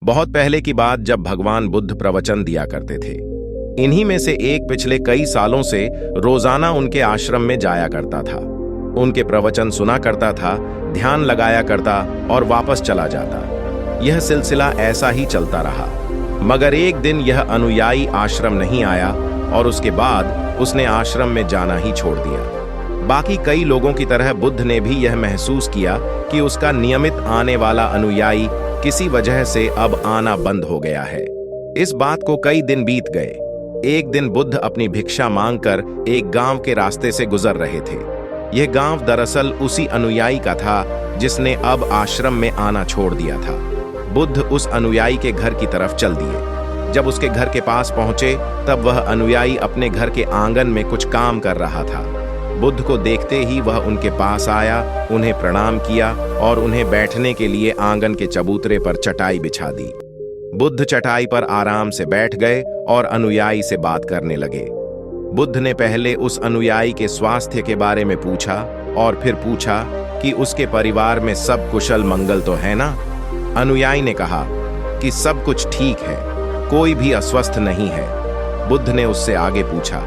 बहुत पहले की बात, जब भगवान बुद्ध प्रवचन दिया करते थे। इन्हीं में से एक पिछले कई सालों से रोजाना उनके आश्रम में जाया करता था। उनके प्रवचन सुना करता था, ध्यान लगाया करता और वापस चला जाता। यह सिलसिला ऐसा ही चलता रहा, मगर एक दिन यह अनुयायी आश्रम नहीं आया और उसके बाद उसने आश्रम में जाना ही छोड़ दिया। बाकी कई लोगों की तरह बुद्ध ने भी यह महसूस किया कि उसका नियमित आने वाला अनुयायी किसी वजह से अब आना बंद हो गया है। इस बात को कई दिन बीत गए। एक दिन बुद्ध अपनी भिक्षा मांगकर एक गांव के रास्ते से गुजर रहे थे। यह गांव दरअसल उसी अनुयायी का था जिसने अब आश्रम में आना छोड़ दिया था। बुद्ध उस अनुयायी के घर की तरफ चल दिए। जब उसके घर के पास पहुंचे तब वह अनुयायी अपने घर के आंगन में कुछ काम कर रहा था। बुद्ध को देखते ही वह उनके पास आया, उन्हें प्रणाम किया और उन्हें बैठने के लिए आंगन के चबूतरे पर चटाई बिछा दी। बुद्ध चटाई पर आराम से बैठ गए और अनुयायी से बात करने लगे। बुद्ध ने पहले उस अनुयायी के स्वास्थ्य के बारे में पूछा और फिर पूछा कि उसके परिवार में सब कुशल मंगल तो है ना। अनुयायी ने कहा कि सब कुछ ठीक है, कोई भी अस्वस्थ नहीं है। बुद्ध ने उससे आगे पूछा,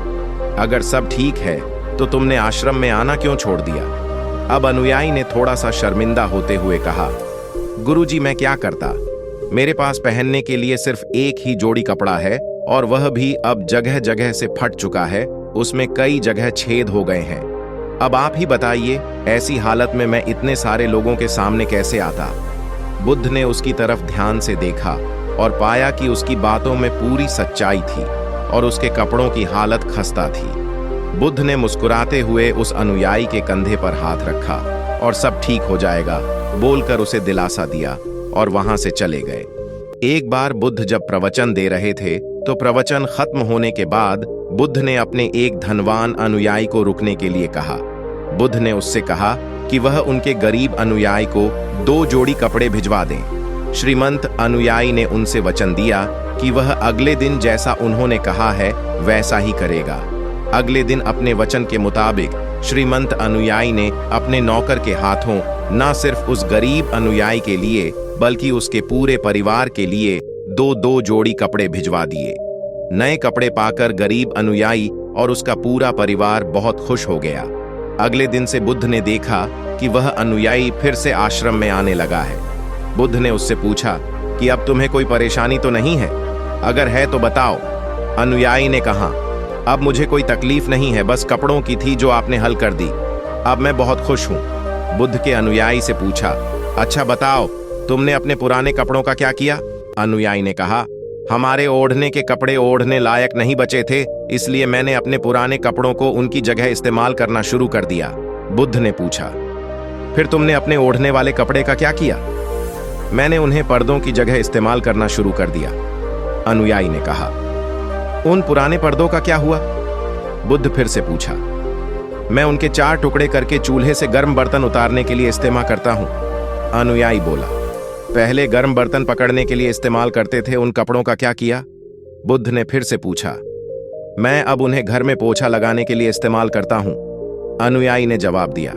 अगर सब ठीक है तो तुमने आश्रम में आना क्यों छोड़ दिया? अब अनुयायी ने थोड़ा सा शर्मिंदा होते हुए कहा, गुरुजी मैं क्या करता, मेरे पास पहनने के लिए सिर्फ एक ही जोड़ी कपड़ा है और वह भी अब जगह जगह से फट चुका है, उसमें कई जगह छेद हो गए हैं। अब आप ही बताइए, ऐसी हालत में मैं इतने सारे लोगों के सामने कैसे आता? बुद्ध ने उसकी तरफ ध्यान से देखा और पाया कि उसकी बातों में पूरी सच्चाई थी और उसके कपड़ों की हालत खस्ता थी। बुद्ध ने मुस्कुराते हुए उस अनुयायी के कंधे पर हाथ रखा और सब ठीक हो जाएगा बोलकर उसे दिलासा दिया और वहां से चले गए। एक बार बुद्ध जब प्रवचन दे रहे थे तो प्रवचन खत्म होने के बाद बुद्ध ने अपने एक धनवान अनुयायी को रुकने के लिए कहा। बुद्ध ने उससे कहा कि वह उनके गरीब अनुयायी को 2 जोड़ी कपड़े भिजवा दें। श्रीमंत अनुयायी ने उनसे वचन दिया कि वह अगले दिन जैसा उन्होंने कहा है वैसा ही करेगा। अगले दिन अपने वचन के मुताबिक श्रीमंत अनुयायी ने अपने नौकर के हाथों न सिर्फ उस गरीब अनुयायी के लिए बल्कि उसके पूरे परिवार के लिए 2 जोड़ी कपड़े भिजवा दिए। नए कपड़े पाकर गरीब अनुयायी और उसका पूरा परिवार बहुत खुश हो गया। अगले दिन से बुद्ध ने देखा कि वह अनुयायी फिर से आश्रम में आने लगा है। बुद्ध ने उससे पूछा कि अब तुम्हें कोई परेशानी तो नहीं है? अगर है तो बताओ। अनुयायी ने कहा, अब मुझे कोई तकलीफ नहीं है, बस कपड़ों की थी जो आपने हल कर दी। अब मैं बहुत खुश हूँ। बुद्ध के अनुयायी से पूछा, अच्छा बताओ, तुमने अपने पुराने कपड़ों का क्या किया? अनुयायी ने कहा, हमारे ओढ़ने के कपड़े ओढ़ने लायक नहीं बचे थे, इसलिए मैंने अपने पुराने कपड़ों को उनकी जगह इस्तेमाल करना शुरू कर दिया। बुद्ध ने पूछा, फिर तुमने अपने ओढ़ने वाले कपड़े का क्या किया? मैंने उन्हें पर्दों की जगह इस्तेमाल करना शुरू कर दिया। अनुयायी ने कहा, उन पुराने पर्दों का क्या हुआ? बुद्ध फिर से पूछा, मैं उनके 4 टुकड़े करके चूल्हे से गर्म बर्तन उतारने के लिए इस्तेमाल करता हूं। अनुयायी बोला, पहले गर्म बर्तन पकड़ने के लिए इस्तेमाल करते थे, उन कपड़ों का क्या किया? बुद्ध ने फिर से पूछा, मैं अब उन्हें घर में पोछा लगाने के लिए इस्तेमाल करता हूं। अनुयायी ने जवाब दिया,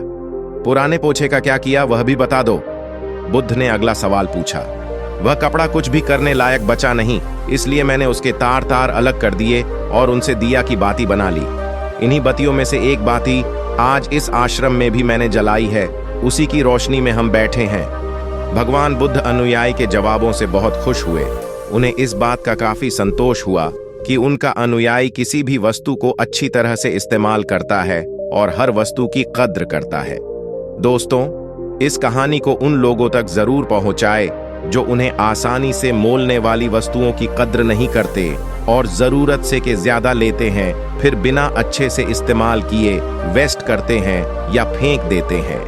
पुराने पोछे का क्या किया वह भी बता दो। बुद्ध ने अगला सवाल पूछा, वह कपड़ा कुछ भी करने लायक बचा नहीं, इसलिए मैंने उसके तार अलग कर दिए और उनसे दिया की बाती बना ली। इन्हीं बत्तियों में से एक बाती आज इस आश्रम में भी मैंने जलाई है, उसी की रोशनी में हम बैठे हैं। भगवान बुद्ध अनुयायी के जवाबों से बहुत खुश हुए। उन्हें इस बात का काफी संतोष हुआ कि उनका अनुयायी किसी भी वस्तु को अच्छी तरह से इस्तेमाल करता है और हर वस्तु की कद्र करता है। दोस्तों, इस कहानी को उन लोगों तक जरूर पहुंचाए जो उन्हें आसानी से मोलने वाली वस्तुओं की कद्र नहीं करते और जरूरत से के ज्यादा लेते हैं, फिर बिना अच्छे से इस्तेमाल किए वेस्ट करते हैं या फेंक देते हैं।